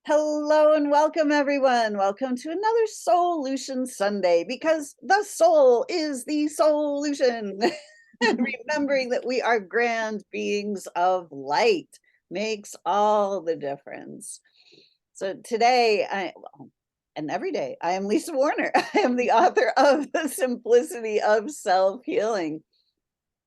Hello and welcome, everyone. Welcome to another Solution Sunday because the soul is the solution. Remembering that we are grand beings of light makes all the difference. So today, and every day, I am Lisa Warner. I am the author of The Simplicity of Self-Healing.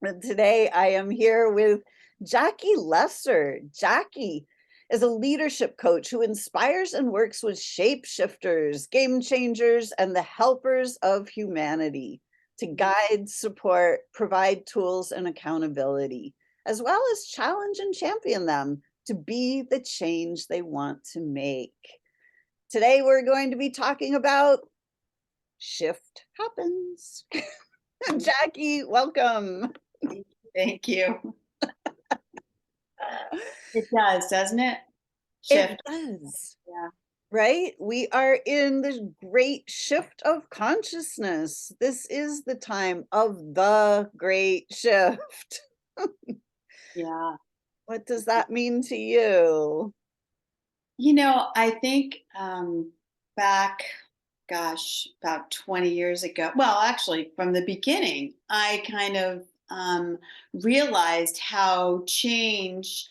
And today I am here with Jackie Lesser. Jackie is a leadership coach who inspires and works with shapeshifters, game changers, and the helpers of humanity to guide, support, provide tools and accountability, as well as challenge and champion them to be the change they want to make. Today we're going to be talking about shift happens. Jackie, welcome. Thank you. It does, doesn't it? It Shift. does. Yeah. Right? We are in this great shift of consciousness. This is the time of the great shift. Yeah. What does that mean to you? I think back, about 20 years ago, well, actually, from the beginning, I kind of realized how change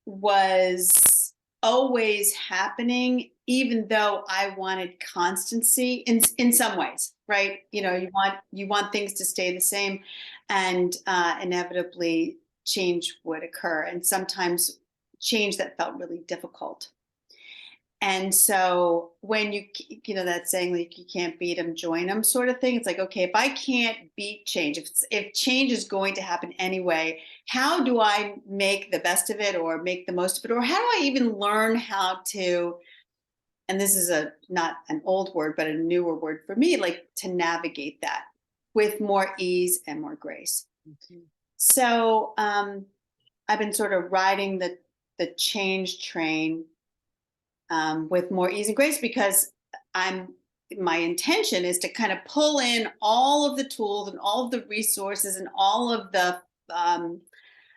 was always happening, even though I wanted constancy in some ways, right? You want things to stay the same, and inevitably change would occur, and sometimes change that felt really difficult. And so when that saying, like, you can't beat them, join them, sort of thing. It's like, okay, if I can't beat change, if change is going to happen anyway, how do I make the best of it or make the most of it? Or how do I even learn how to, and this is not an old word, but a newer word for me, like to navigate that with more ease and more grace. Mhm. So I've been sort of riding the change train with more ease and grace, because I'm my intention is to kind of pull in all of the tools and all of the resources and all of the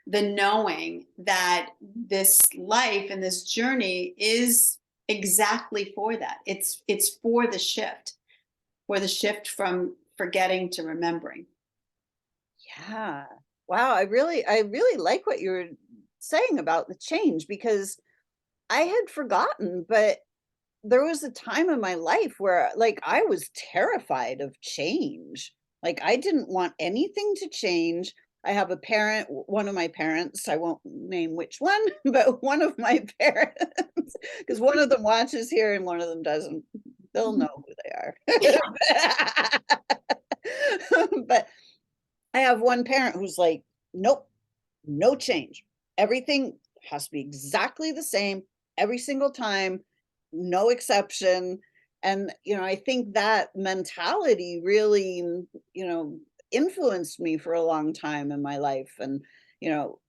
knowing that this life and this journey is exactly for that. It's for the shift from forgetting to remembering. Yeah. Wow, I really like what you were saying about the change because I had forgotten, but there was a time in my life where like I was terrified of change. Like I didn't want anything to change. I have a parent, one of my parents, I won't name which one, but one of my parents, because one of them watches here and one of them doesn't. They'll know who they are. But I have one parent who's like, nope, no change. Everything has to be exactly the same every single time, no exception. And, I think that mentality really, influenced me for a long time in my life. And, you know,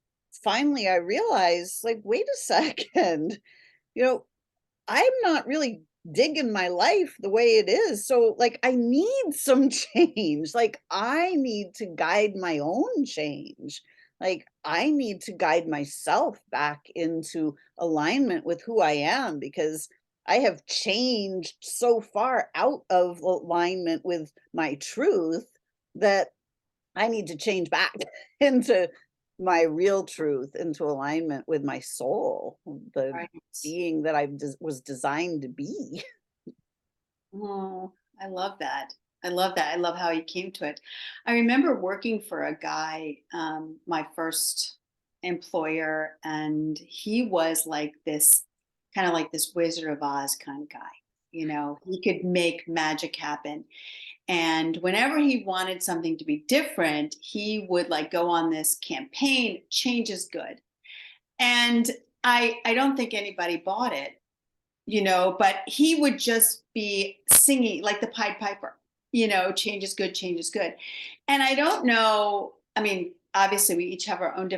finally I realized, like, wait a second, you know, I'm not really digging my life the way it is. So, like, I need some change. Like, I need to guide my own change. Like, I need to guide myself back into alignment with who I am because I have changed so far out of alignment with my truth that I need to change back into my real truth, into alignment with my soul, the Right. being that was designed to be. Oh, I love that. I love that. I love how he came to it. I remember working for a guy, my first employer, and he was like this kind of like this Wizard of Oz kind of guy. He could make magic happen. And whenever he wanted something to be different, he would like go on this campaign, change is good. And I don't think anybody bought it, but he would just be singing like the Pied Piper, change is good, change is good. And I don't know, I mean, obviously we each have our own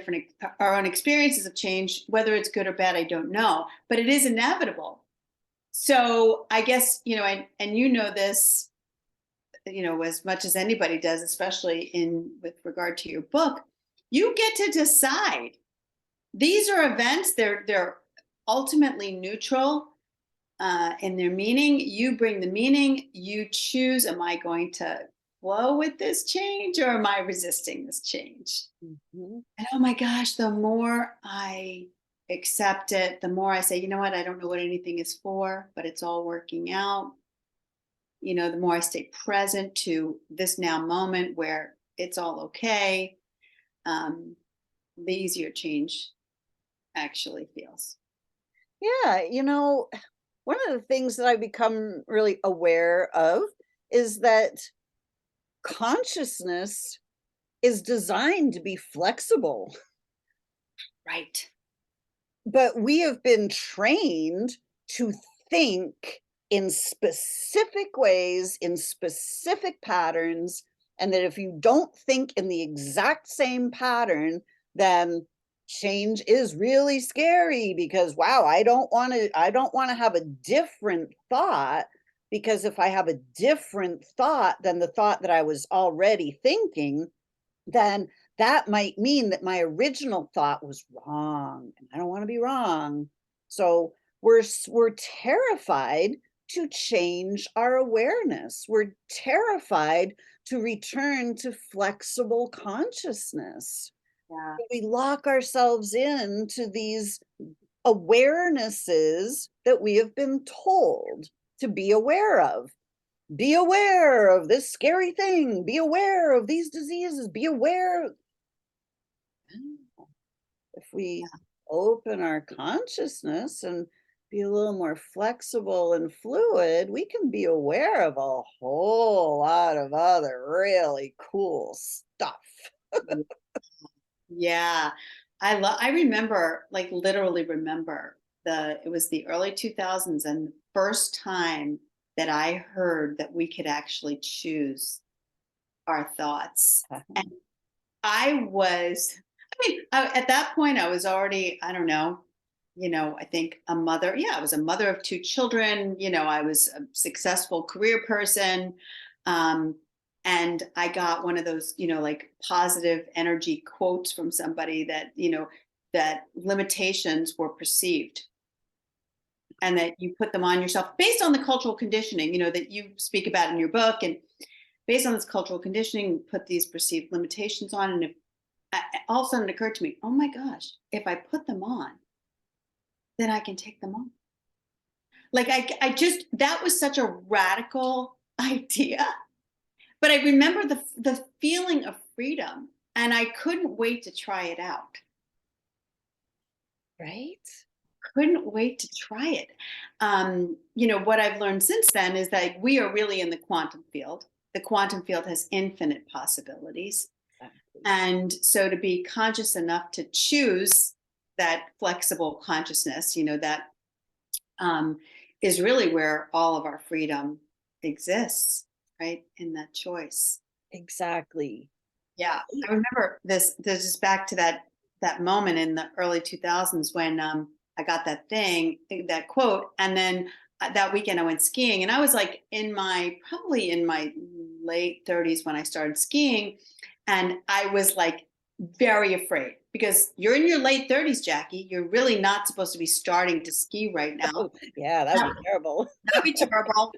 experiences of change, whether it's good or bad, I don't know, but it is inevitable. So I guess, and this, as much as anybody does, especially in with regard to your book, you get to decide. These are events, they're ultimately neutral. in their meaning. You bring the meaning. You choose, am I going to flow with this change or am I resisting this change? Mhm. And oh my gosh, the more I accept it, the more I say, you know what, I don't know what anything is for, but it's all working out. The more I stay present to this now moment where it's all okay, um, the easier change actually feels. Yeah, one of the things that I've become really aware of is that consciousness is designed to be flexible, Right. but we have been trained to think in specific ways, in specific patterns, and that if you don't think in the exact same pattern, then change is really scary because wow, I don't want to have a different thought because if I have a different thought than the thought that I was already thinking, then that might mean that my original thought was wrong, and I don't want to be wrong. So we're terrified to change our awareness. We're terrified to return to flexible consciousness. Yeah. We lock ourselves into these awarenesses that we have been told to be aware of. Be aware of this scary thing. Be aware of these diseases. Be aware. If we open our consciousness and be a little more flexible and fluid, we can be aware of a whole lot of other really cool stuff. Yeah. I remember, like literally remember, it was the early 2000s and the first time that I heard that we could actually choose our thoughts. And at that point I was already, I don't know, I think a mother. Yeah, I was a mother of two children. I was a successful career person. Um, and I got one of those, like positive energy quotes from somebody that limitations were perceived and that you put them on yourself based on the cultural conditioning, that you speak about in your book. And based on this cultural conditioning, put these perceived limitations on. And if all of a sudden it occurred to me, oh my gosh, if I put them on, then I can take them off. Like I just that was such a radical idea. But I remember the feeling of freedom and I couldn't wait to try it out. Right? Couldn't wait to try it. What I've learned since then is that we are really in the quantum field. The quantum field has infinite possibilities. Exactly. And so to be conscious enough to choose that flexible consciousness, that um, is really where all of our freedom exists, right? In that choice. Exactly. Yeah, I remember this. This is back to that moment in the early 2000s when I got that quote, and then that weekend I went skiing, and I was like probably in my late 30s when I started skiing, and I was like very afraid because you're in your late 30s, Jackie. You're really not supposed to be starting to ski right now. Oh, yeah, that would be terrible. That'd be terrible.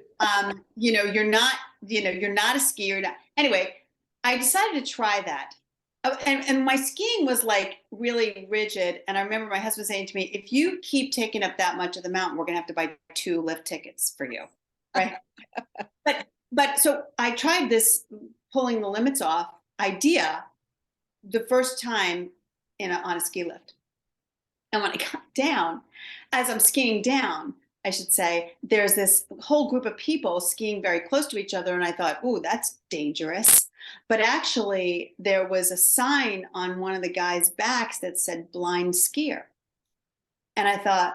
You're not a skier. Anyway, I decided to try that. And my skiing was like really rigid. And I remember my husband saying to me, if you keep taking up that much of the mountain, we're going to have to buy 2 lift tickets for you. Right. But so I tried this pulling the limits off idea the first time on a ski lift. And when I got down, as I'm skiing down, I should say, there's this whole group of people skiing very close to each other. And I thought, ooh, that's dangerous. But actually, there was a sign on one of the guys' backs that said blind skier. And I thought,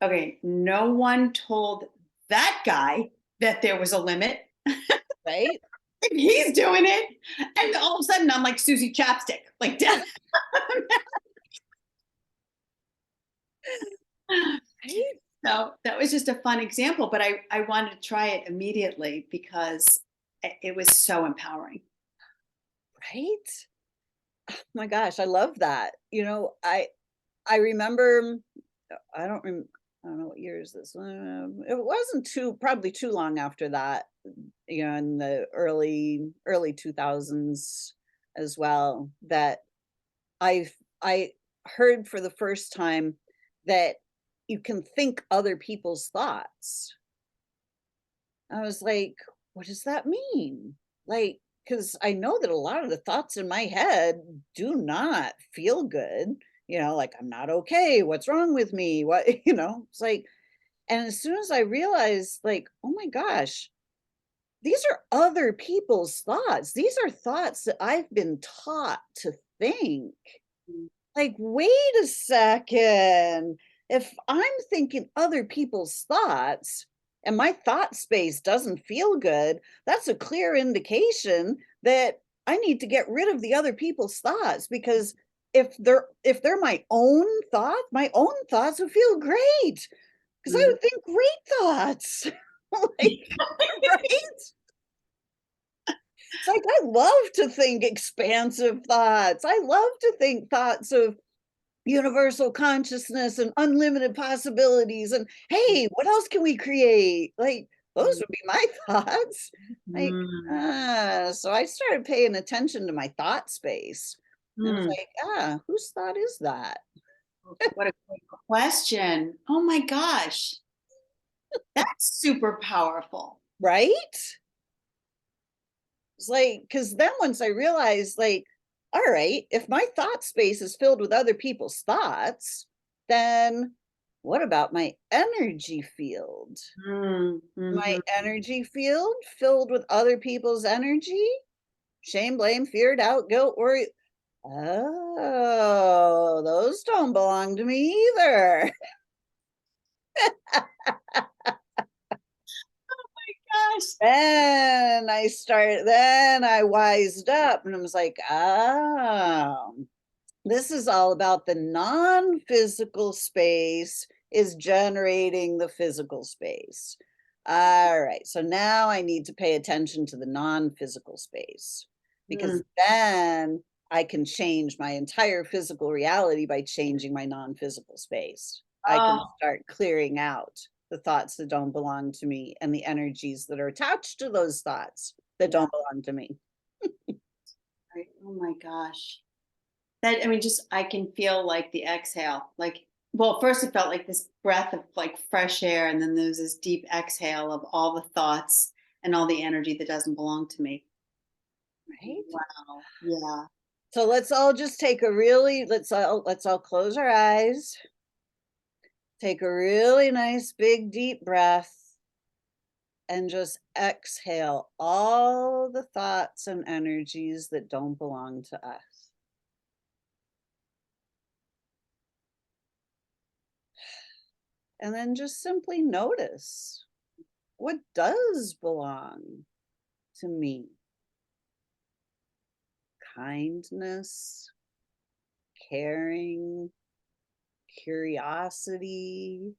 okay, no one told that guy that there was a limit. Right? He's doing it. And all of a sudden, I'm like Susie Chapstick, like death. Right? So that was just a fun example, but I wanted to try it immediately because it was so empowering. Right? Oh my gosh, I love that. I remember I don't remember. I don't know what year is this. It wasn't probably too long after that, in the early 2000s as well, that I heard for the first time that you can think other people's thoughts. I was like, "What does that mean?" Like, because I know that a lot of the thoughts in my head do not feel good, like, "I'm not okay. What's wrong with me?" What It's like, and as soon as I realized, like, "Oh my gosh, these are other people's thoughts. These are thoughts that I've been taught to think." Mm. Like, wait a second. If I'm thinking other people's thoughts and my thought space doesn't feel good, that's a clear indication that I need to get rid of the other people's thoughts, because if they're my own thoughts would feel great, because I Mm. would think great thoughts. Like, right? It's like I love to think expansive thoughts. I love to think thoughts of universal consciousness and unlimited possibilities, and hey, what else can we create? Like, those Mm. would be my thoughts. Like, Mm. so I started paying attention to my thought space, and it's Mm. like, whose thought is that? What a great question. Oh my gosh. That's super powerful. Right? It's like, because then once I realized, like, all right, if my thought space is filled with other people's thoughts, then what about my energy field? Mm. My Mhm. energy field filled with other people's energy? Shame, blame, fear, doubt, guilt, worry. Oh, those don't belong to me either. Gosh. Then I wised up and I was like, oh, this is all about the non-physical space is generating the physical space. All right, so now I need to pay attention to the non-physical space, Mm. because then I can change my entire physical reality by changing my non-physical space. I can Oh, start clearing out the thoughts that don't belong to me and the energies that are attached to those thoughts that yeah. don't belong to me. Right. Oh my gosh. That, I mean, just I can feel like the exhale. Like, well, first it felt like this breath of like fresh air, and then there's this deep exhale of all the thoughts and all the energy that doesn't belong to me. Right? Wow. Yeah. So let's all just take a really let's all close our eyes. Take a really nice big deep breath and just exhale all the thoughts and energies that don't belong to us. And then just simply notice, what does belong to me? Kindness, caring, curiosity,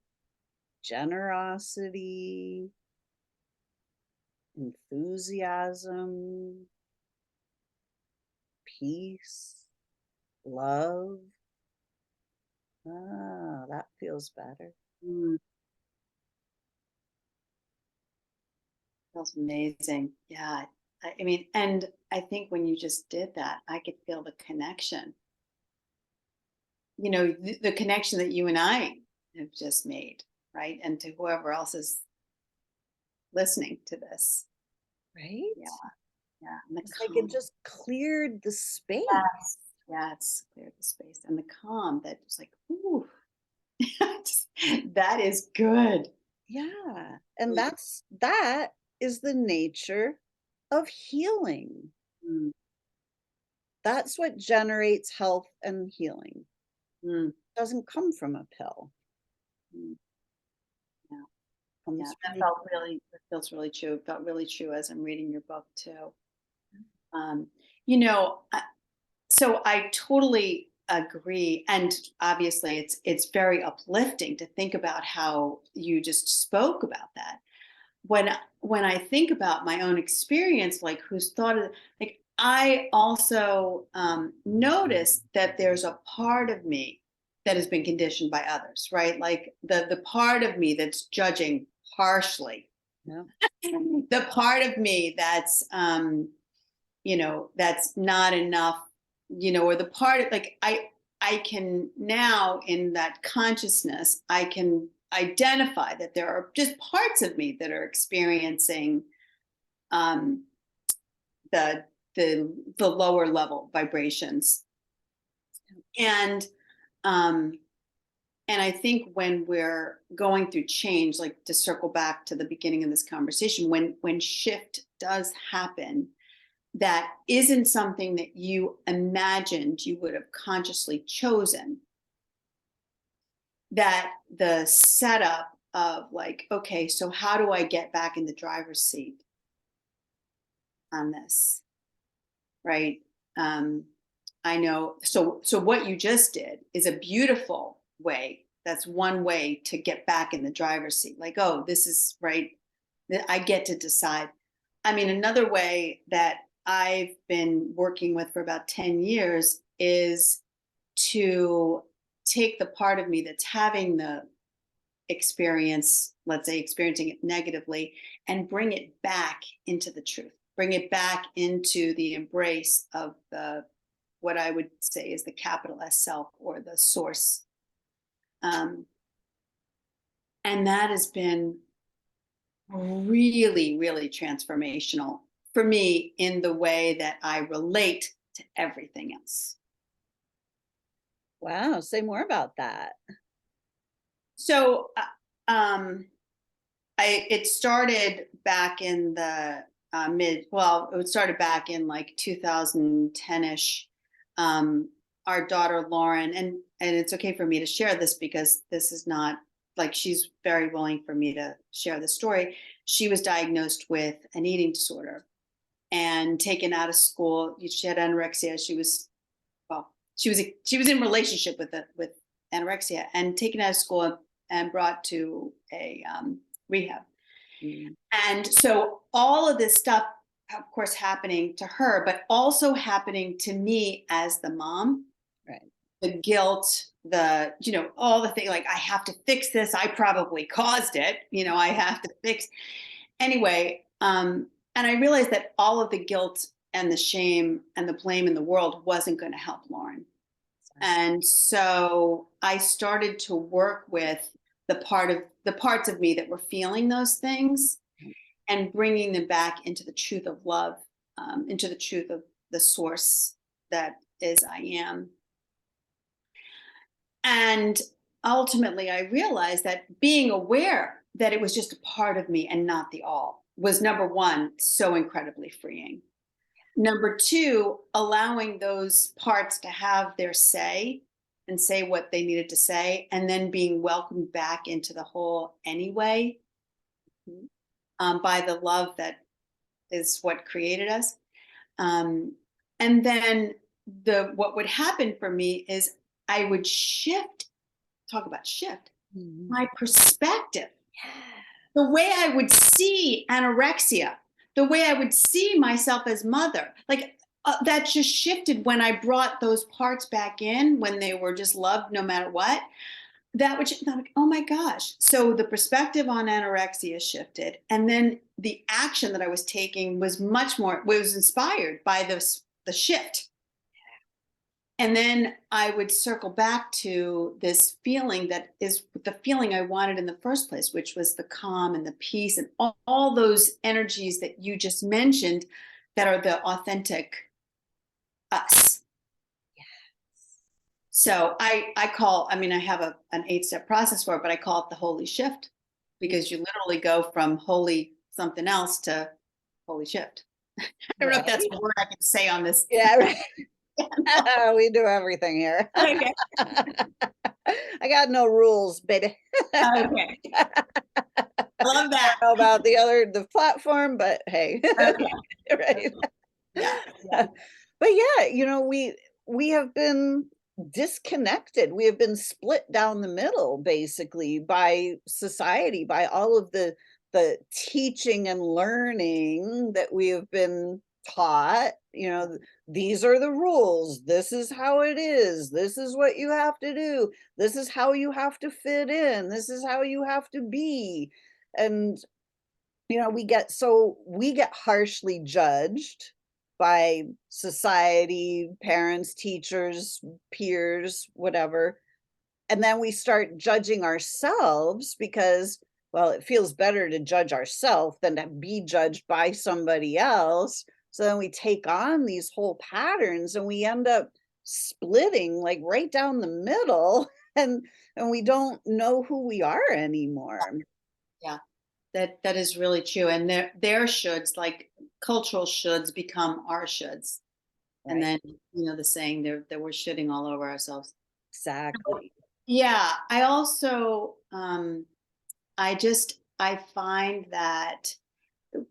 generosity, enthusiasm, peace, love. That feels better. Mm, feels amazing. Yeah. I mean, and I think when you just did that, I could feel the connection. The connection that you and I have just made, right? And to whoever else is listening to this. Right? Yeah. Yeah. And the It's like it calm. just cleared the space. Yes. Yeah, it's cleared the space and the calm that was like, ooh, that is good. Yeah. And that is the nature of healing. Mm, That's what generates health and healing. mm, It doesn't come from a pill. mm. Yeah, It yeah, comes that from felt really, that feels really true. It felt really true as I'm reading your book too. Um, you know, I, so I totally agree, and obviously, it's very uplifting to think about how you just spoke about that. When I think about my own experience, like who's thought of, like I also notice that there's a part of me. that has been conditioned by others, right? Like the part of me that's judging harshly, Yeah. the part of me that's that's not enough, or the part of, like, I can now, in that consciousness, I can identify that there are just parts of me that are experiencing um the the lower level vibrations. And um and I think when we're going through change, like, to circle back to the beginning of this conversation, when shift does happen, that isn't something that you imagined you would have consciously chosen, that the setup of, like, okay, so how do I get back in the driver's seat on this, right? um I know, so what you just did is a beautiful way. That's one way to get back in the driver's seat, like, oh, this is right, that I get to decide. I mean, another way that I've been working with for about 10 years is to take the part of me that's having the experience, let's say experiencing it negatively, and bring it back into the truth, bring it back into the embrace of the, what I would say is the capital S self, or the source. Um, and that has been really, really transformational for me in the way that I relate to everything else. Wow, say more about that. So, um, it started back in the it started back in like 2010-ish. Our daughter Lauren, and it's okay for me to share this because this is not, like, she's very willing for me to share the story. She was diagnosed with an eating disorder and taken out of school. She had anorexia. She was in relationship with anorexia, and taken out of school and brought to a rehab. Mm, And so all of this stuff, of course, happening to her, but also happening to me as the mom. right. The guilt, all the things, like, I have to fix this. I probably caused it. I have to fix. Anyway, and I realized that all of the guilt and the shame and the blame in the world wasn't going to help Lauren. And so I started to work with the parts of me that were feeling those things, and bringing them back into the truth of love, into the truth of the source that is I am. And ultimately, I realized that being aware that it was just a part of me and not the all was, number one, so incredibly freeing. Number two, allowing those parts to have their say and say what they needed to say, and then being welcomed back into the whole anyway, by the love that is what created us. Um, and then what would happen for me is I would shift, talk about shift, Mhm. my perspective, Yeah. the way I would see anorexia, the way I would see myself as mother. Like, that just shifted when I brought those parts back in, when they were just loved no matter what. That would, I'm like, oh my gosh. So the perspective on anorexia shifted. And then the action that I was taking was much more, was inspired by the shift. And then I would circle back to this feeling that is the feeling I wanted in the first place, which was the calm and the peace and all those energies that you just mentioned, that are the authentic us. So I mean, I have an 8-step process for it, but I call it the holy shift, because you literally go from holy something else to holy shift. I don't know if that's Right? a word I can say on this. Yeah, right. We do everything here. Okay. I got no rules, baby. Okay. I love I that. don't know about the platform, but hey, Okay. right. Yeah. Yeah. But yeah, we have been disconnected. We have been split down the middle basically by society, by all of the teaching and learning that we have been taught, these are the rules. This is how it is. This is what you have to do. This is how you have to fit in. This is how you have to be. And we get harshly judged by society, parents, teachers, peers, whatever. And then we start judging ourselves because, well, it feels better to judge ourselves than to be judged by somebody else. So then we take on these whole patterns and we end up splitting like right down the middle and we don't know who we are anymore. Yeah, that is really true. And their shoulds, like cultural shoulds, become our shoulds. And Right. then, the saying there that we're shitting all over ourselves. Exactly. Yeah, I also I find that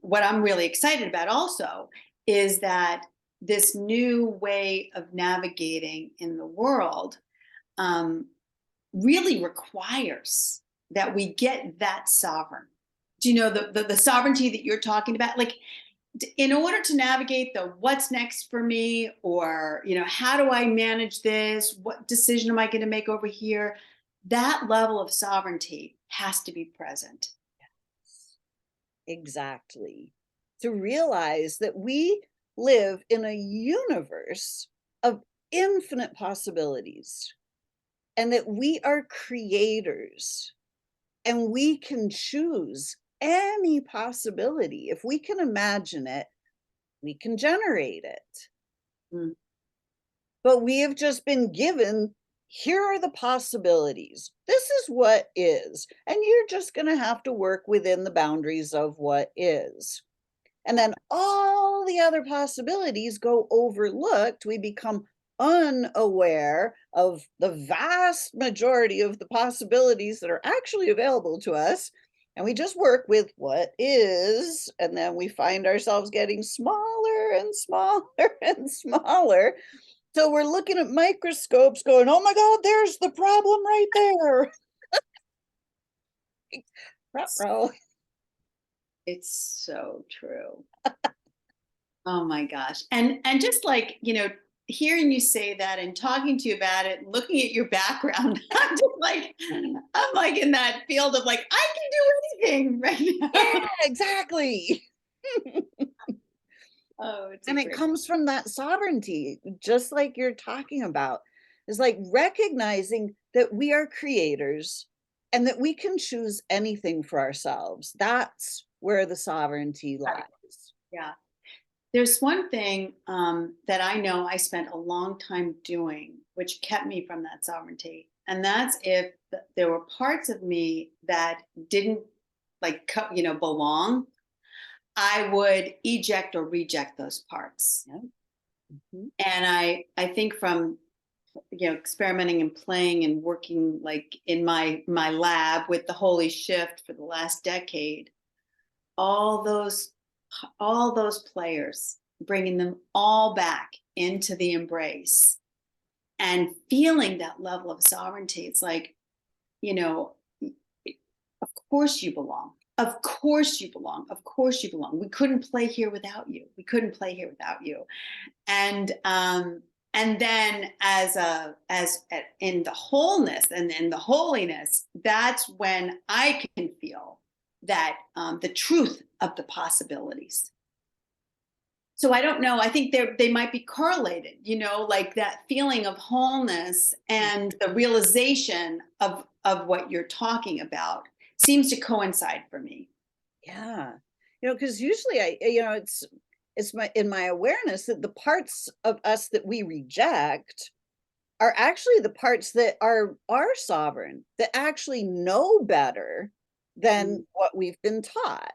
what I'm really excited about also is that this new way of navigating in the world um, really requires that we get that sovereign. Do you know the sovereignty that you're talking about? Like, in order to navigate the what's next for me, or how do I manage this, what decision am I going to make over here, that level of sovereignty has to be present. Exactly. To realize that we live in a universe of infinite possibilities and that we are creators and we can choose any possibility. If we can imagine it, we can generate it. Mm. But we have just been given, here are the possibilities. This is what is. And you're just going to have to work within the boundaries of what is. And Yeah. then all the other possibilities go overlooked. We become unaware of the vast majority of the possibilities that are actually available to us. And we just work with what is. And then we find ourselves getting smaller and smaller and smaller. So we're looking at microscopes going, oh my God, there's the problem right there. Ruh-roh. It's so true. Oh my gosh. And just like, hearing you say that and talking to you about it, and looking at your background, I'm like in that field of like, I can do anything right now. Yeah, exactly. Oh, it's a And it great. comes from that sovereignty, just like you're talking about. It's like recognizing that we are creators and that we can choose anything for ourselves. That's where the sovereignty lies. Yeah. There's one thing that I know I spent a long time doing, which kept me from that sovereignty. And that's if there were parts of me that didn't belong, I would eject or reject those parts. Yeah. Mhm. And I think from experimenting and playing and working like in my lab with the Holy Shift for the last decade, all those all those players, bringing them all back into the embrace and feeling that level of sovereignty. It's like, you know of course you belong, of course you belong, of course you belong. We couldn't play here without you, we couldn't play here without you. And then in the wholeness and in the holiness, that's when I can feel that the truth of the possibilities. So I don't know, I think they might be correlated, like that feeling of wholeness and the realization of what you're talking about seems to coincide for me. Yeah. Because usually it's my in my awareness that the parts of us that we reject are actually the parts that are sovereign, that actually know better Mm. than what we've been taught.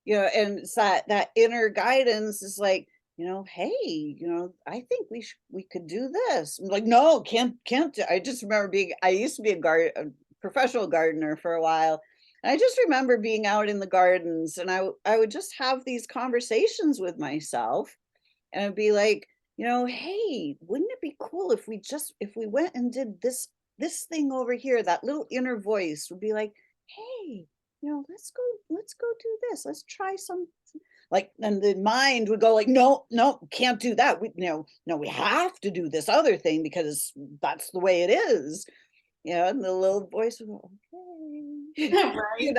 And it's that inner guidance is like, hey, I think we could do this. I'm like, no, can't I just remember I used to be a professional gardener for a while. And I just remember being out in the gardens and I would just have these conversations with myself and I'd be like, hey, wouldn't it be cool if we went and did this thing over here? That little inner voice would be like, hey, let's go do this. Let's try some. like, and the mind would go like, no, no, can't do that. We, no, we have to do this other thing because that's the way it is. And the little voice would go, okay, Right.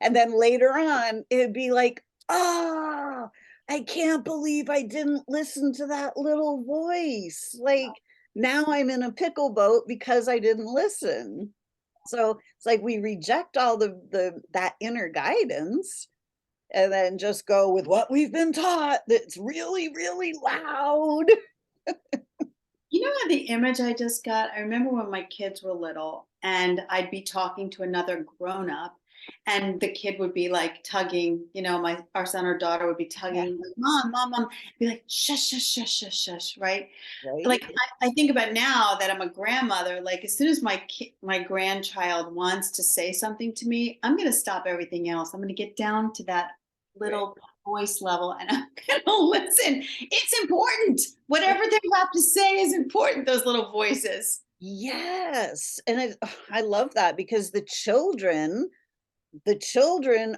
and then later on, it'd be like, oh, I can't believe I didn't listen to that little voice. Like, now I'm in a pickle boat because I didn't listen. So it's like we reject all the that inner guidance and then just go with what we've been taught that's really, really loud. You know what the image I just got? I remember when my kids were little and I'd be talking to another grown up and the kid would be like tugging, my our son or daughter would be Yeah, tugging, like, mom, mom, mom, be like, shush, shush, shush, shush, shush, right? right? Like I think about now that I'm a grandmother, like as soon as my grandchild wants to say something to me, I'm gonna stop everything else. I'm gonna get down to that Right. little voice level and I'm gonna listen. It's important. Whatever they have to say is important, those little voices. Yes. And I love that because the children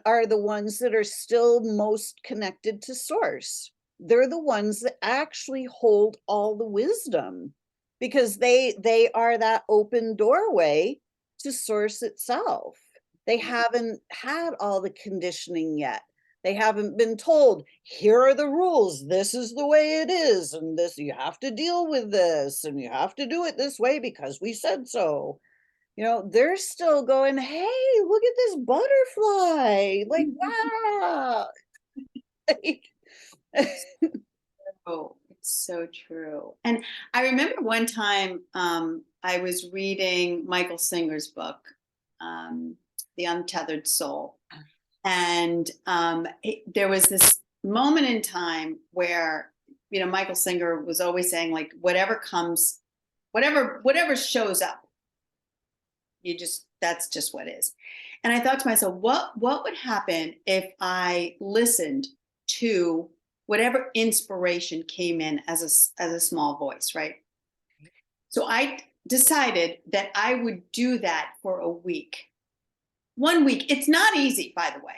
are the ones that are still most connected to source. They're the ones that actually hold all the wisdom because they are that open doorway to source itself. They haven't had all the conditioning yet. They haven't been told, here are the rules, this is the way it is, and this, you have to deal with this, and you have to do it this way because we said so. They're still going, hey, look at this butterfly. Like, wow. Oh, it's so true. And I remember one time I was reading Michael Singer's book, The Untethered Soul. And there was this moment in time where, Michael Singer was always saying, like, whatever comes, whatever shows up, that's just what is. And I thought to myself, what would happen if I listened to whatever inspiration came in as a small voice, right? So I decided that I would do that for a week. 1 week. It's not easy, by the way,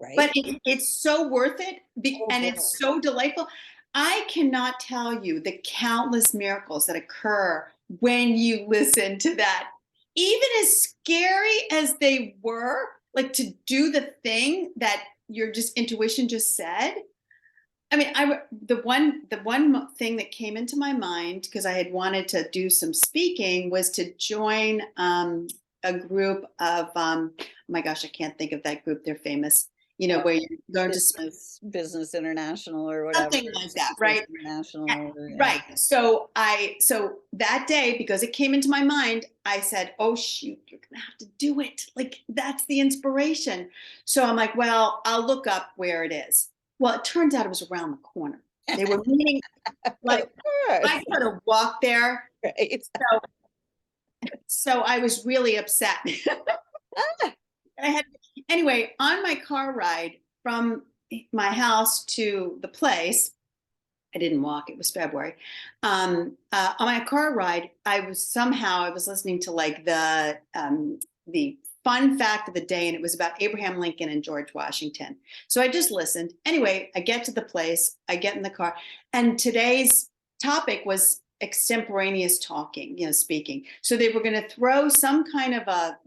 Right? but it's so worth it Oh and boy. it's so delightful. I cannot tell you the countless miracles that occur when you listen to that. Even as scary as they were, like to do the thing that your just intuition just said. I mean, the one thing that came into my mind because I had wanted to do some speaking was to join a group of oh my gosh, I can't think of that group. They're famous, Oh, where you learn to speak, business international or whatever. something like that, Speakers right? Yeah, international or yeah. right. So that day, because it came into my mind, I said, "Oh shoot, you're gonna have to do it. Like that's the inspiration." So I'm like, "Well, I'll look up where it is." Well, it turns out it was around the corner. They were meeting Of like course. I could have walked there. Right. So so I was really upset. Ah, I had anyway on my car ride from my house to the place. I didn't walk. It was February. On my car ride, I was listening to like the fun fact of the day, and it was about Abraham Lincoln and George Washington. So I just listened. Anyway, I get to the place. I get in the car, and today's topic was extemporaneous talking, speaking. So they were going to throw some kind of a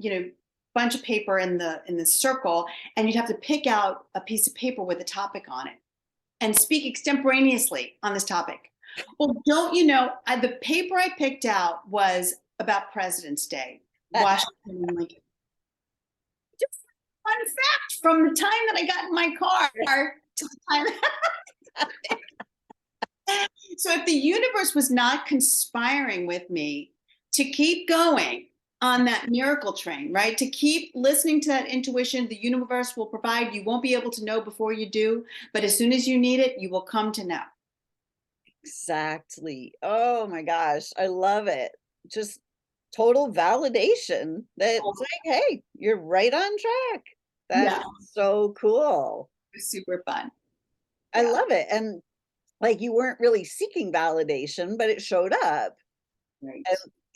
bunch of paper in the circle, and you'd have to pick out a piece of paper with a topic on it and speak extemporaneously on this topic. Well, don't you know, the paper I picked out was about President's Day, Washington and Lincoln. Just a fun fact from the time that I got in my car to the time. So if the universe was not conspiring with me to keep going on that miracle train, right? To keep listening to that intuition, the universe will provide. You won't be able to know before you do, but as soon as you need it, you will come to know. exactly. Oh my gosh, I love it. Just total validation that it's like, hey, you're right on track. That Yeah, is so cool. it was super fun. I Yeah, love it. And like you weren't really seeking validation, but it showed up. right.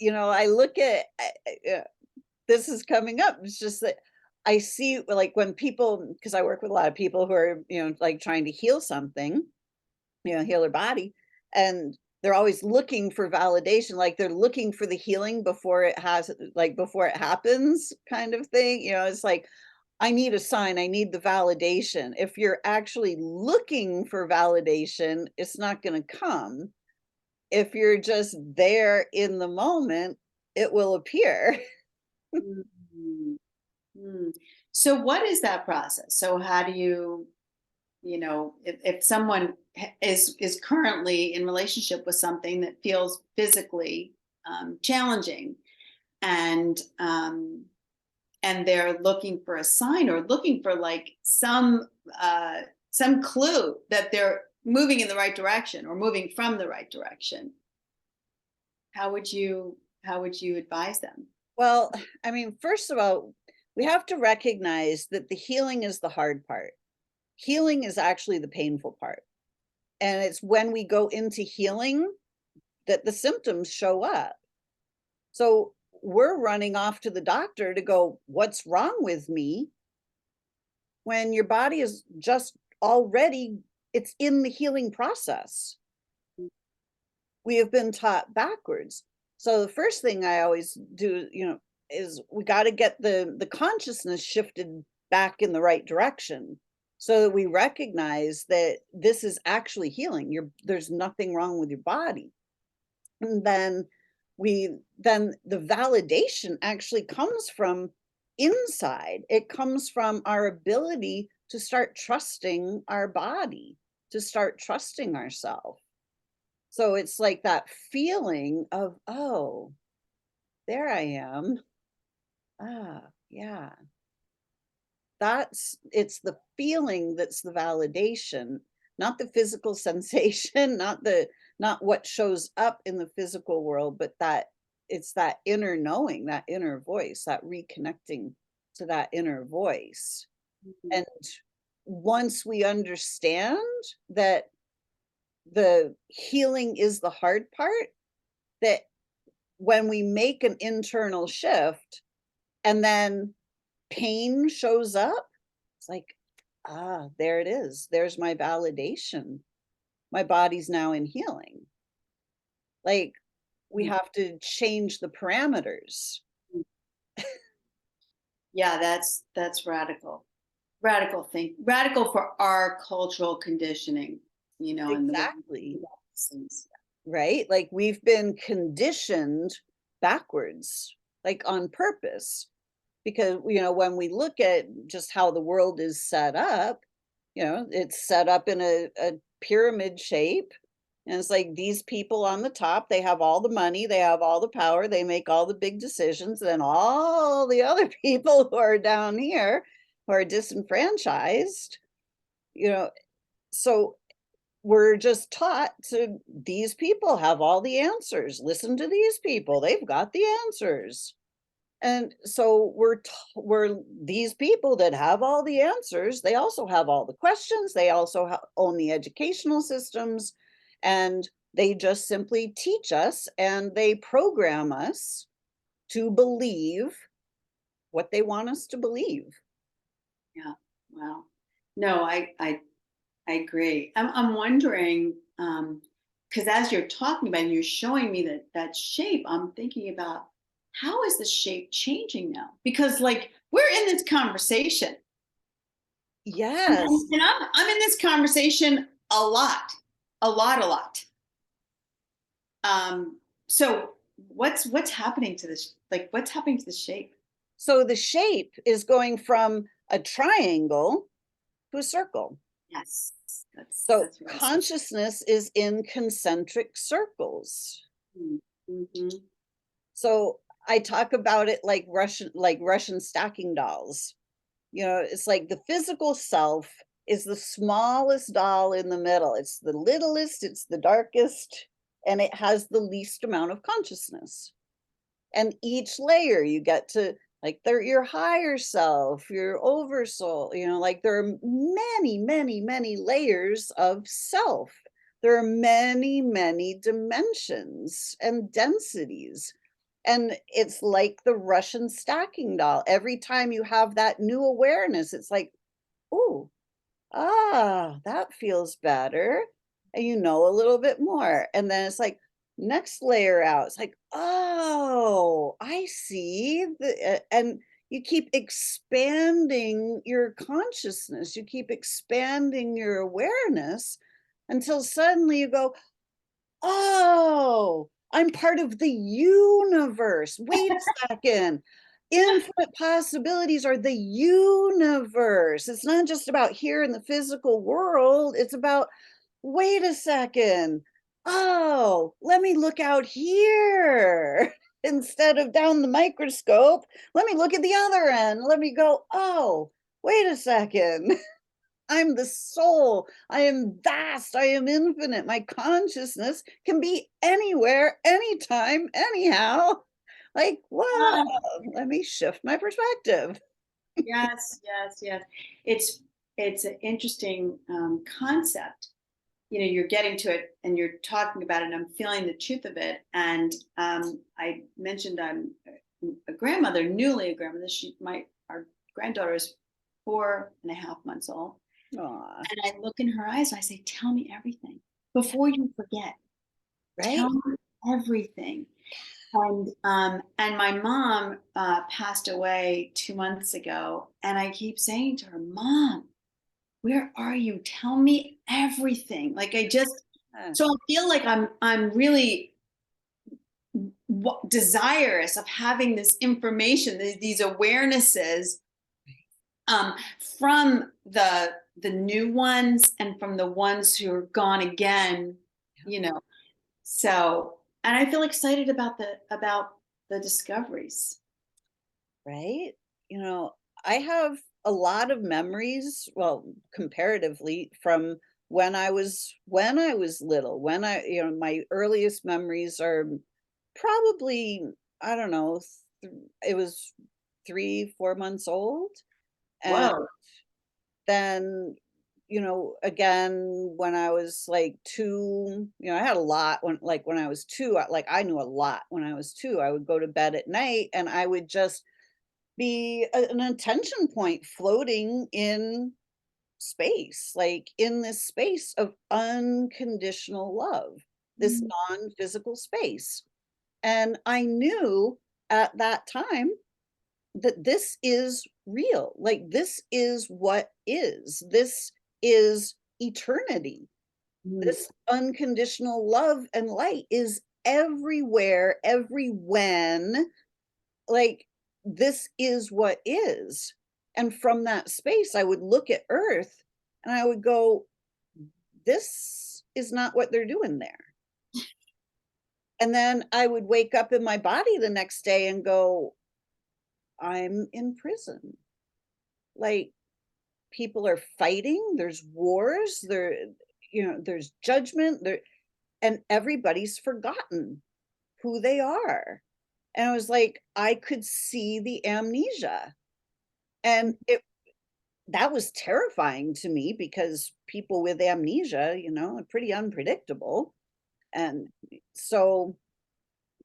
And I look at this is coming up. It's just that I see, like, when people, because I work with a lot of people who are, like, trying to heal something, heal their body, and they're always looking for validation, like, they're looking for the healing before it has like, before it happens kind of thing, it's like, I need a sign, I need the validation. If you're actually looking for validation, it's not gonna come. If you're just there in the moment, it will appear. Mhm. Mm. So what is that process? So how do you, if someone is currently in relationship with something that feels physically challenging, and they're looking for a sign, or looking for like some clue that they're moving in the right direction or moving from the right direction, how would you advise them? Well, I mean, first of all, we have to recognize that the healing is the hard part. Healing is actually the painful part. And it's when we go into healing that the symptoms show up. So we're running off to the doctor to go, what's wrong with me? When your body is just already, it's in the healing process. We have been taught backwards. So the first thing I always do, is we got to get the consciousness shifted back in the right direction so that we recognize that this is actually healing. There's nothing wrong with your body. And then the validation actually comes from inside. It comes from our ability to start trusting our body, to start trusting ourselves. So it's like that feeling of, "Oh, there I am. Ah, yeah." It's the feeling that's the validation, not the physical sensation, not what shows up in the physical world, but it's that inner knowing, that inner voice, that reconnecting to that inner voice. Mhm. And once we understand that the healing is the hard part, that when we make an internal shift and then pain shows up, it's like, ah, there it is. There's my validation. My body's now in healing. Like, we Mm. have to change the parameters. Yeah, that's radical. Radical for our cultural conditioning, and the way we think Exactly. about these things. Right? Like, we've been conditioned backwards, like on purpose. Because, when we look at just how the world is set up, it's set up in a pyramid shape. And it's like these people on the top, they have all the money, they have all the power, they make all the big decisions. And then all the other people who are down here who are disenfranchised, you know, so we're just taught to these people have all the answers. Listen to these people, they've got the answers. And so we're these people that have all the answers, they also have all the questions, they also own the educational systems, and they just simply teach us and they program us to believe what they want us to believe. Yeah. Wow. No, I agree. I'm wondering, because as you're talking about it, you're showing me that shape. I'm thinking about, how is the shape changing now? Because like we're in this conversation, and, Yes. and, and I'm in this conversation a lot, a lot. So what's happening to this? Like what's happening to the shape? So the shape is going from a triangle to a circle. Yes, that's So that's what I was thinking. consciousness is in concentric circles. Mm-hmm. So I talk about it like Russian stacking dolls. It's like the physical self is the smallest doll in the middle. It's the littlest, it's the darkest, and it has the least amount of consciousness. And each layer you get to, like, they're your higher self, your oversoul, like there are many, many, many layers of self. There are many, many dimensions and densities. And it's like the Russian stocking doll. Every time you have that new awareness, it's like, "Ooh, ah, that feels better." And you know a little bit more. And then it's like, next layer out. It's like, "Oh, I see." And you keep expanding your consciousness. You keep expanding your awareness until suddenly you go, "Oh, I'm part of the universe. Wait a second. Infinite possibilities are the universe. It's not just about here in the physical world. It's about, wait a second. Oh, let me look out here instead of down the microscope. Let me look at the other end. Let me go, oh, wait a second. I'm the soul. I am vast. I am infinite. My consciousness can be anywhere, anytime, anyhow. Like, wow, Ah, let me shift my perspective. yes, yes, yes. It's it's an interesting concept. You know, you're getting to it and you're talking about it, and I'm feeling the truth of it. And I mentioned I'm a grandmother, newly a grandmother. Our granddaughter is 4.5 months old. Aw, And I look in her eyes and I say, "Tell me everything before you forget. right? Tell me everything." And my mom passed away 2 months ago, and I keep saying to her, "Mom, where are you? Tell me everything." Like I just, Yeah, so I feel like I'm really desirous of having this information, these awarenesses, from the new ones and from the ones who are gone again. yeah, You know, so, and I feel excited about the discoveries. right? You know, I have a lot of memories, well, comparatively from when I was little. My earliest memories are probably, I don't know, it was 3, 4 months old. And Whoa. then, again, when I was like 2, I had a lot when I was 2, I knew a lot when I was 2. I would go to bed at night and I would just be an attention point floating in space, like in this space of unconditional love, this Mm, non-physical space. And I knew at that time that this is real. Like, this is what is. This is eternity. mm, This unconditional love and light is everywhere, every when. Like, this is what is. And from that space, I would look at Earth and I would go, this is not what they're doing there. And then I would wake up in my body the next day and go, I'm in prison. Like, people are fighting, there's wars, there's judgment there, and everybody's forgotten who they are. And I was like, I could see the amnesia. And it that was terrifying to me because people with amnesia, are pretty unpredictable. And so,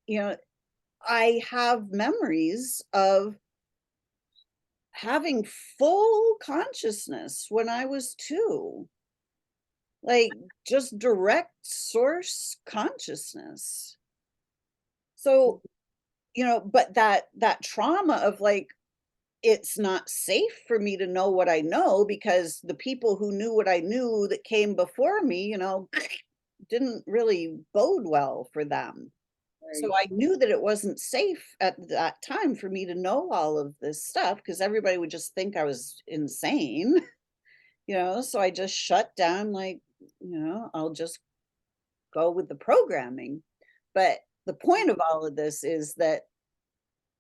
you know, I have memories of having full consciousness when I was 2. Like, just direct source consciousness. So, but that trauma of, like, it's not safe for me to know what I know because the people who knew what I knew that came before me, didn't really bode well for them. So right. I knew that it wasn't safe at that time for me to know all of this stuff because everybody would just think I was insane, so I just shut down, like, I'll just go with the programming. But the point of all of this is that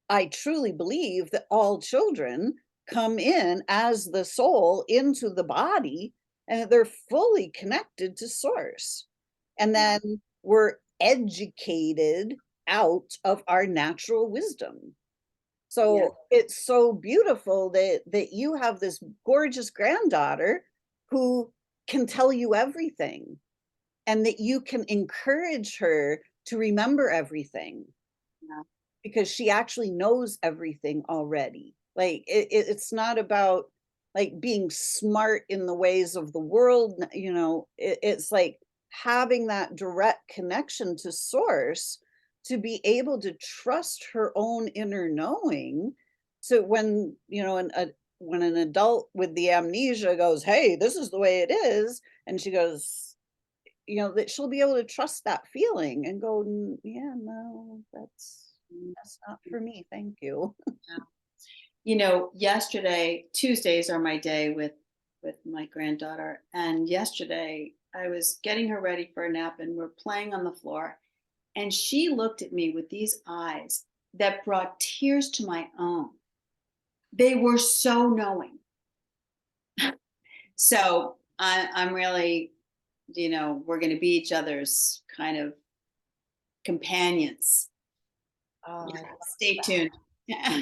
I truly believe that all children come in as the soul into the body and that they're fully connected to source. And Yeah. then we're educated out of our natural wisdom. Yeah. So it's so beautiful that you have this gorgeous granddaughter who can tell you everything and that you can encourage her to remember everything. Yeah. because she actually knows everything already. Like it's not about like being smart in the ways of the world, it's like having that direct connection to source to be able to trust her own inner knowing. So when, when an adult with the amnesia goes, "Hey, this is the way it is," and she goes, that she'll be able to trust that feeling and go, Yeah, no, that's not for me, thank you." Yesterday, Tuesdays are my day with my granddaughter, and yesterday I was getting her ready for a nap, and we're playing on the floor, and she looked at me with these eyes that brought tears to my own. They were so knowing. So I'm really, we're going to be each other's kind of companions. Oh, Yeah, I love stay tuned. that. Yeah.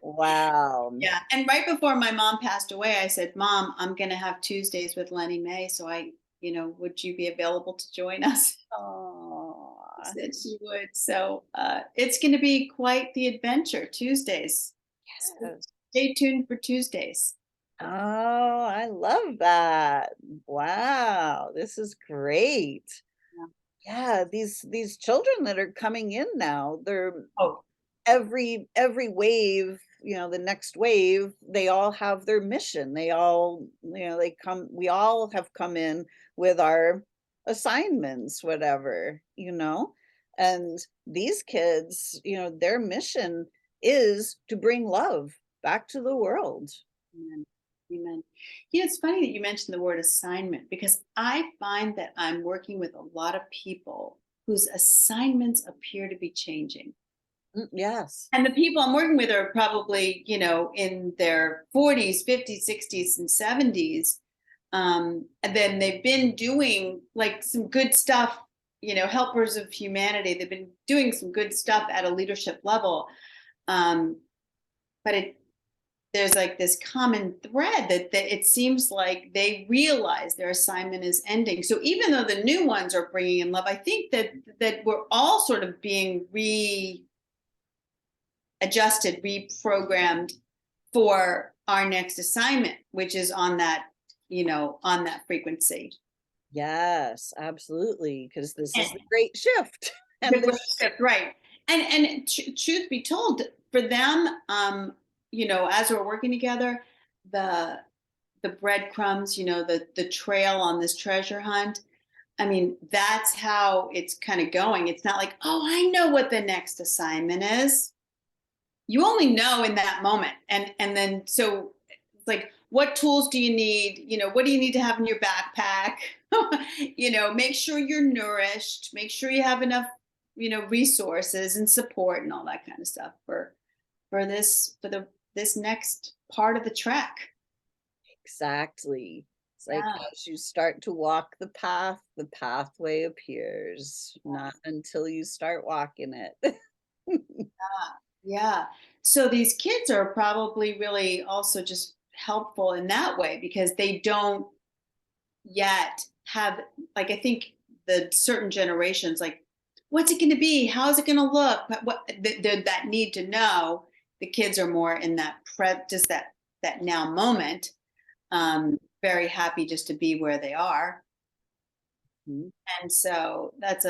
Wow. Yeah. And right before my mom passed away, I said, Mom, I'm going to have Tuesdays with Lenny Mae. So would you be available to join us? She Oh, said she would. So it's going to be quite the adventure, Tuesdays. So yes. stay tuned for Tuesdays. Oh, I love that. Wow, this is great. Yeah. Yeah, these children that are coming in now, they're Oh, every wave, the next wave, they all have their mission. They all, we all have come in with our assignments, whatever, and these kids, their mission is to bring love back to the world. amen. Amen. It's funny that you mentioned the word assignment because I find that I'm working with a lot of people whose assignments appear to be changing. Yes. And the people I'm working with are probably, in their 40s, 50s, 60s, and 70s. And then they've been doing like some good stuff, helpers of humanity. They've been doing some good stuff at a leadership level. Um, but there's like this common thread that it seems like they realize their assignment is ending. So even though the new ones are bringing in love, I think that we're all sort of being readjusted, reprogrammed for our next assignment, which is on that frequency. Yes, absolutely, because this And is the great shift. the And great this shift, right? And truth be told, for them, as we're working together, the the breadcrumbs, the trail on this treasure hunt. I mean, that's how it's kind of going. It's not like, oh, I know what the next assignment is. You only know in that moment. And then so it's like, what tools do you need? What do you need to have in your backpack? Make sure you're nourished, make sure you have enough, resources and support and all that kind of stuff for this next part of the trek. exactly. It's like Yeah. as you start to walk the path, the pathway appears, not until you start walking it. Yeah. So these kids are probably really also just helpful in that way because they don't yet have, like, I think the certain generations, like, what's it going to be? How is it going to look? That need to know. The kids are more in just that now moment. Very happy just to be where they are. Mhm. And so that's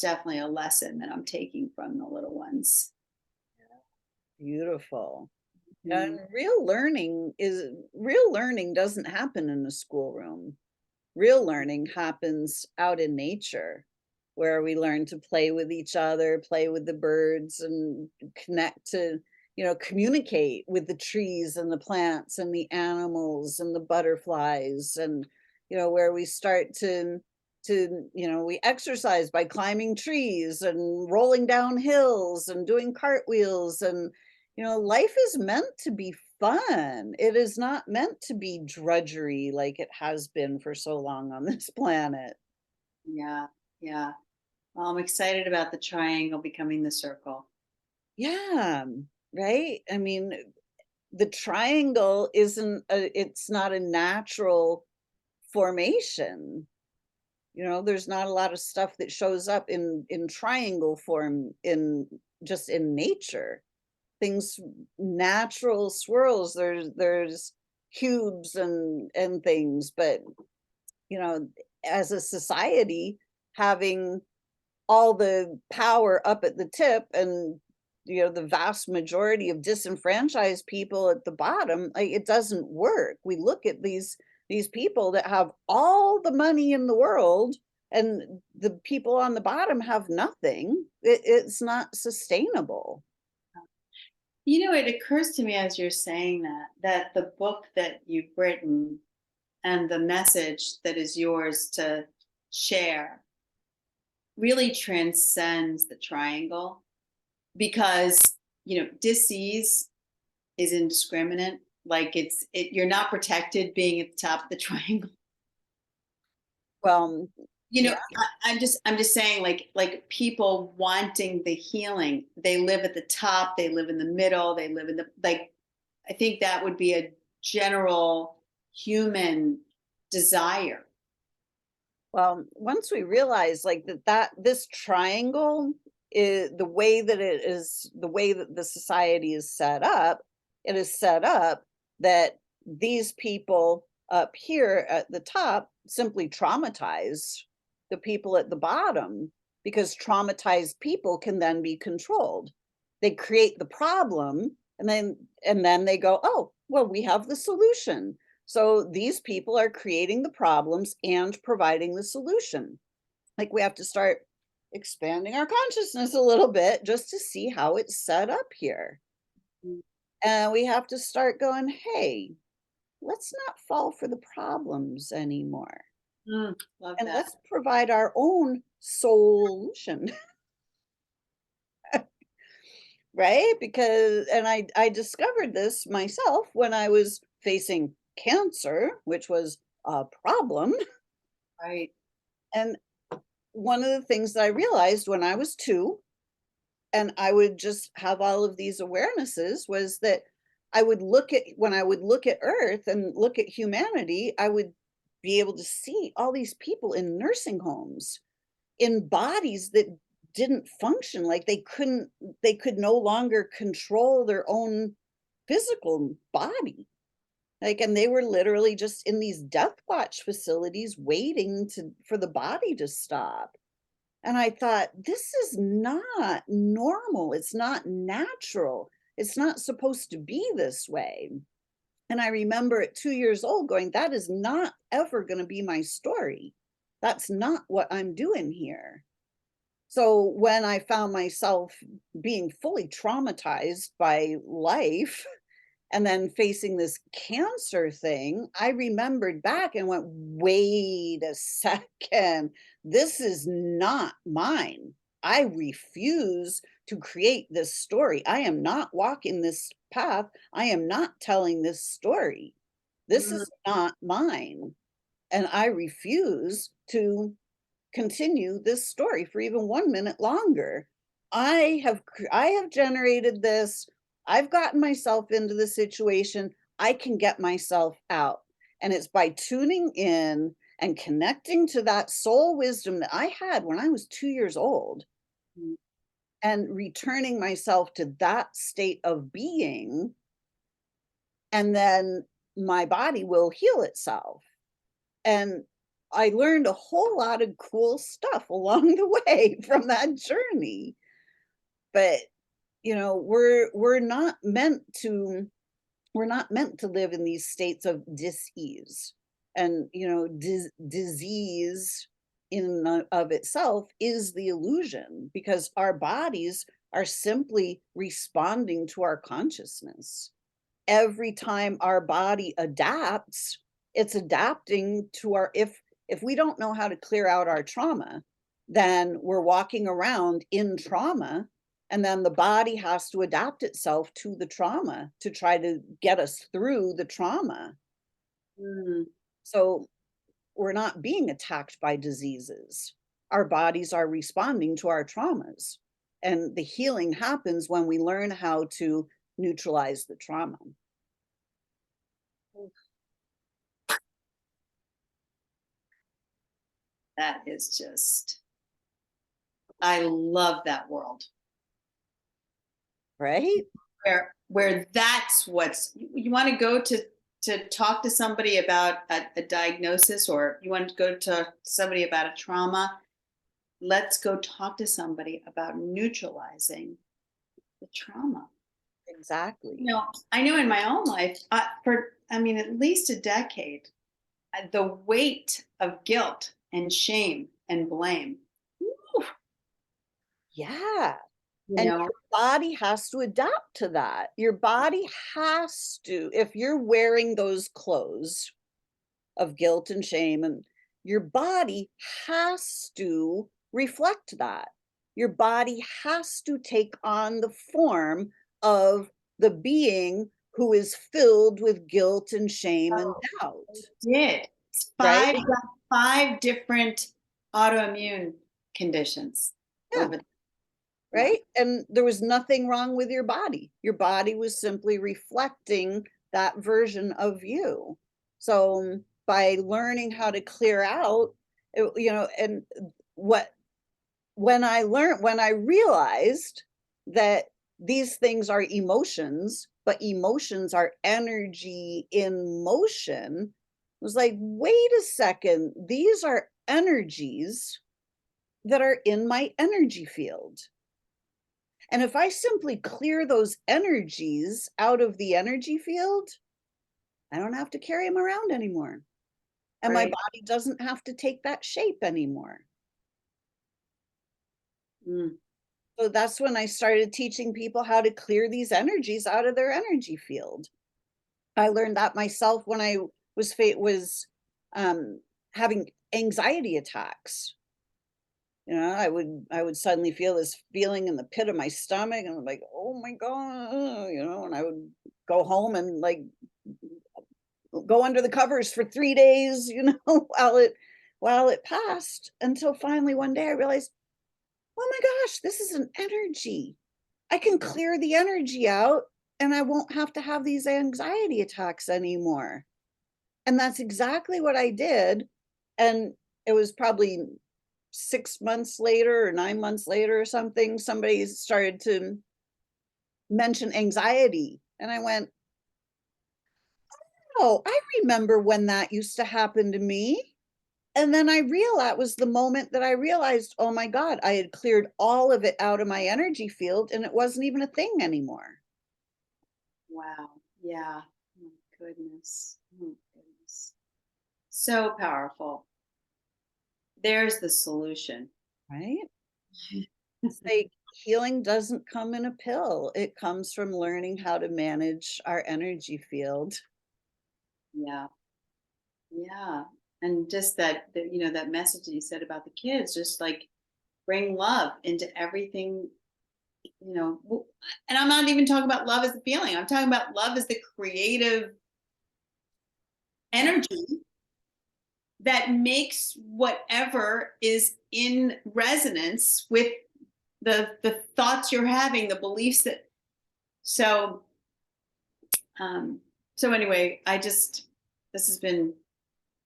definitely a lesson that I'm taking from the little ones. Beautiful. And Mhm. real learning doesn't happen in a schoolroom. Real learning happens out in nature, where we learn to play with each other, play with the birds, and connect to, communicate with the trees and the plants and the animals and the butterflies, and, where we start we exercise by climbing trees and rolling down hills and doing cartwheels. And, life is meant to be fun. It is not meant to be drudgery like it has been for so long on this planet. Yeah, yeah. Well, I'm excited about the triangle becoming the circle. Yeah, right? I mean, the triangle it's not a natural formation. There's not a lot of stuff that shows up in triangle form in just in nature. Things, natural swirls, there's cubes and things, but you know, as a society, having all the power up at the tip and the vast majority of disenfranchised people at the bottom, like, it doesn't work. We look at these people that have all the money in the world, and the people on the bottom have nothing. It's not sustainable. It occurs to me as you're saying that the book that you've written and the message that is yours to share really transcends the triangle, because disease is indiscriminate. Like you're not protected being at the top of the triangle. Well, yeah. I'm just saying, like people wanting the healing, they live at the top, they live in the middle, they live in the, like, I think that would be a general human desire. Well, once we realize like that this triangle is the way that it is, the way that the society is set up, it is set up that these people up here at the top simply traumatize the people at the bottom, because traumatized people can then be controlled. They create the problem, and then they go, "Oh, well, we have the solution." So these people are creating the problems and providing the solution. Like, we have to start expanding our consciousness a little bit just to see how it's set up here. And we have to start going, hey, let's not fall for the problems anymore. Love And that. let's provide our own solution, right? Because, and I discovered this myself when I was facing cancer, which was a problem. Right. And one of the things that I realized when I was 2, and I would just have all of these awarenesses, was that I would look at when I would look at Earth and look at humanity, I would be able to see all these people in nursing homes, in bodies that didn't function, like they could no longer control their own physical body. Like, and they were literally just in these death watch facilities waiting for the body to stop. And I thought, this is not normal. It's not natural. It's not supposed to be this way. And I remember at 2 years old going, that is not ever going to be my story. That's not what I'm doing here. So when I found myself being fully traumatized by life, and then facing this cancer thing, I remembered back and went, wait a second, this is not mine. I refuse to create this story. I am not walking this path. I am not telling this story. This Mm, is not mine. And I refuse to continue this story for even 1 minute longer. I have generated this. I've gotten myself into the situation. I can get myself out. And it's by tuning in and connecting to that soul wisdom that I had when I was 2 years old, mm, and returning myself to that state of being, and then my body will heal itself. And I learned a whole lot of cool stuff along the way from that journey. But, we're not meant to live in these states of dis-ease. And, disease in and of itself is the illusion, because our bodies are simply responding to our consciousness. Every time our body adapts, it's adapting to our, if we don't know how to clear out our trauma, then we're walking around in trauma, and then the body has to adapt itself to the trauma to try to get us through the trauma. mm. So we're not being attacked by diseases. Our bodies are responding to our traumas. And the healing happens when we learn how to neutralize the trauma. That is just, I love that world. right? where that's what's you want to go to talk to somebody about a diagnosis, or you want to go to somebody about a trauma. Let's go talk to somebody about neutralizing the trauma. Exactly. I know in my own life, for I mean, at least a decade, the weight of guilt and shame and blame. Whew, Yeah. you And know, your body has to adapt to that. Your body has to, if you're wearing those clothes of guilt and shame, and your body has to reflect that. Your body has to take on the form of the being who is filled with guilt and shame and doubt, did it's right? five different autoimmune conditions Yeah. over. Yeah, Right? And there was nothing wrong with your body. Your body was simply reflecting that version of you. So by learning how to clear out, and what when I realized that these things are emotions, but emotions are energy in motion, it was like, wait a second, these are energies that are in my energy field. And if I simply clear those energies out of the energy field, I don't have to carry them around anymore. And my right. body doesn't have to take that shape anymore. Mm, So that's when I started teaching people how to clear these energies out of their energy field. I learned that myself when I was um, having anxiety attacks. I would suddenly feel this feeling in the pit of my stomach, and I'm like, oh my god, and I would go home and like go under the covers for 3 days, while it passed, until finally one day I realized, oh my gosh, this is an energy. I can clear the energy out, and I won't have to have these anxiety attacks anymore. And that's exactly what I did. And it was probably 6 months later or 9 months later or something, somebody started to mention anxiety. And I went, oh, I remember when that used to happen to me. And then I realized that was the moment that I realized, oh my God, I had cleared all of it out of my energy field and it wasn't even a thing anymore. wow. Yeah. Oh, goodness. Oh, goodness. So powerful. There's the solution. Right? It's like healing doesn't come in a pill. It comes from learning how to manage our energy field. Yeah. Yeah. And just that message that you said about the kids, just like bring love into everything, and I'm not even talking about love as a feeling. I'm talking about love as the creative Yeah. energy that makes whatever is in resonance with the thoughts you're having, the beliefs that so um so anyway, this has been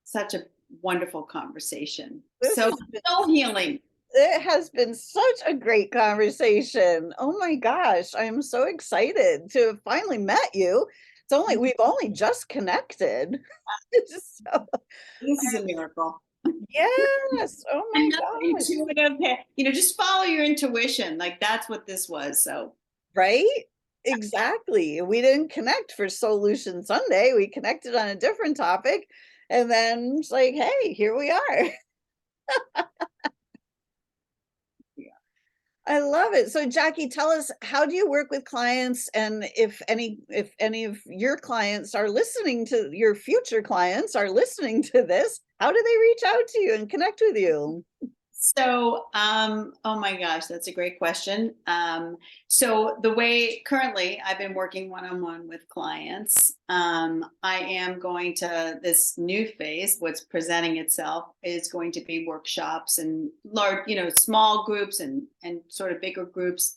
such a wonderful conversation. This So has been so healing. It has been such a great conversation. Oh my gosh, I'm so excited to have finally met you. We've only just connected. So, This is a miracle. yes. Oh my Another gosh. intuitive, just follow your intuition. Like that's what this was. So Right? Exactly. We didn't connect for Solution Sunday. We connected on a different topic. And then it's like, hey, here we are. I love it. So Jackie, tell us, how do you work with clients, and if any of your clients are listening to your future clients are listening to this, how do they reach out to you and connect with you? oh my gosh, that's a great question. So the way currently I've been working one-on-one with clients, I am going to this new phase. What's presenting itself is going to be workshops and large, small groups and sort of bigger groups.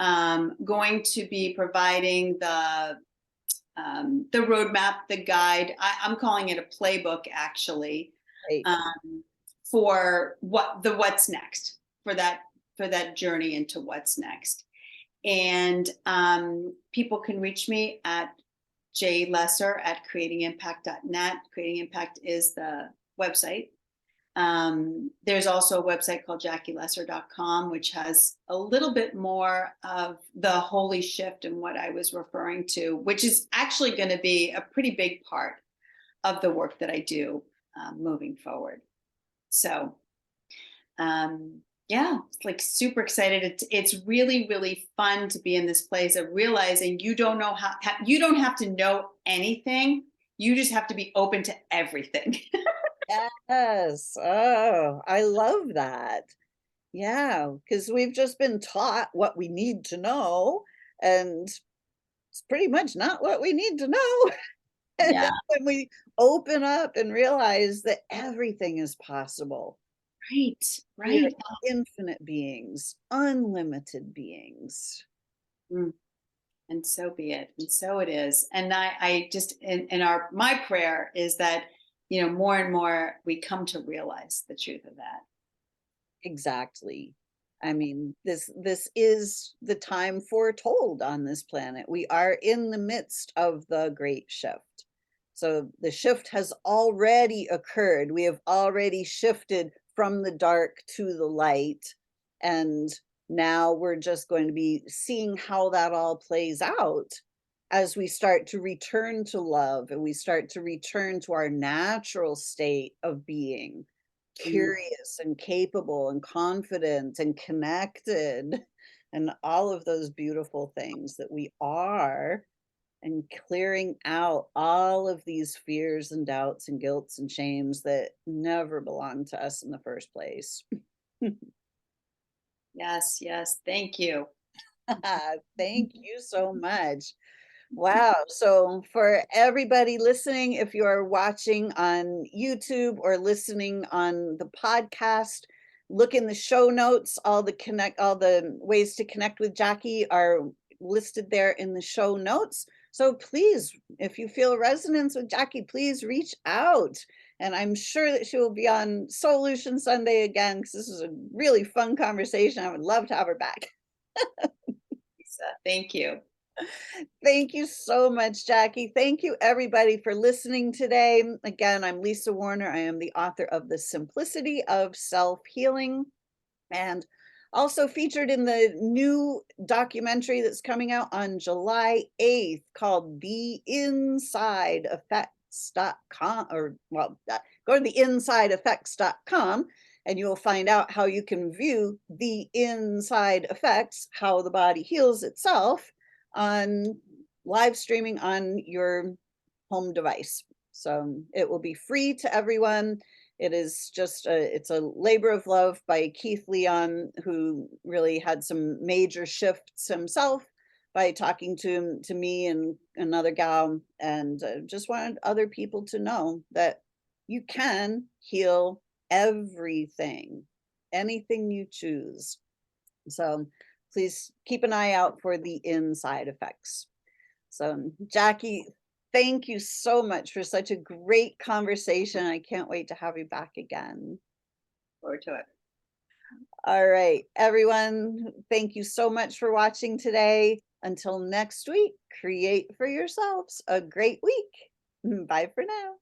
Going to be providing the roadmap, the guide. I'm calling it a playbook, actually, Right. for what's next for that journey into what's next. And people can reach me at jlesser@creatingimpact.net. Creating Impact is the website. There's also a website called jackielesser.com, which has a little bit more of the holy shift and what I was referring to, which is actually going to be a pretty big part of the work that I do moving forward. So, yeah, it's like super excited. It's really, really fun to be in this place of realizing you don't know you don't have to know anything. You just have to be open to everything. Yes. Oh, I love that. Yeah, because we've just been taught what we need to know, and it's pretty much not what we need to know. And then Yeah, when we open up and realize that everything is possible, right, we are right. infinite beings, unlimited beings. Mm. And so be it, and so it is. And I just in our my prayer is that more and more we come to realize the truth of that. Exactly. I mean, this is the time foretold on this planet. We are in the midst of the great shift. So the shift has already occurred. We have already shifted from the dark to the light. And now we're just going to be seeing how that all plays out as we start to return to love and we start to return to our natural state of being Mm. curious and capable and confident and connected and all of those beautiful things that we are, and clearing out all of these fears and doubts and guilts and shames that never belonged to us in the first place. Yes, yes. Thank you. Thank you so much. Wow. So, for everybody listening, if you are watching on YouTube or listening on the podcast, look in the show notes. All the ways to connect with Jackie are listed there in the show notes. So please, if you feel resonance with Jackie, please reach out. And I'm sure that she will be on Solution Sunday again because this is a really fun conversation. I would love to have her back. Lisa. Thank you. Thank you so much, Jackie. Thank you, everybody, for listening today. Again, I'm Lisa Warner. I am the author of The Simplicity of Self Healing, and also featured in the new documentary that's coming out on July 8th called The Inside Effects.com, or well, go to the insideeffects.com and you will find out how you can view the inside effects, how the body heals itself, on live streaming on your home device. So it will be free to everyone. It's a labor of love by Keith Leon, who really had some major shifts himself by talking to me and another gal, and just wanted other people to know that you can heal everything, anything you choose. So please keep an eye out for the inside effects. So, Jackie, thank you so much for such a great conversation. I can't wait to have you back again. Forward to it. All right, everyone, thank you so much for watching today. Until next week, create for yourselves a great week. Bye for now.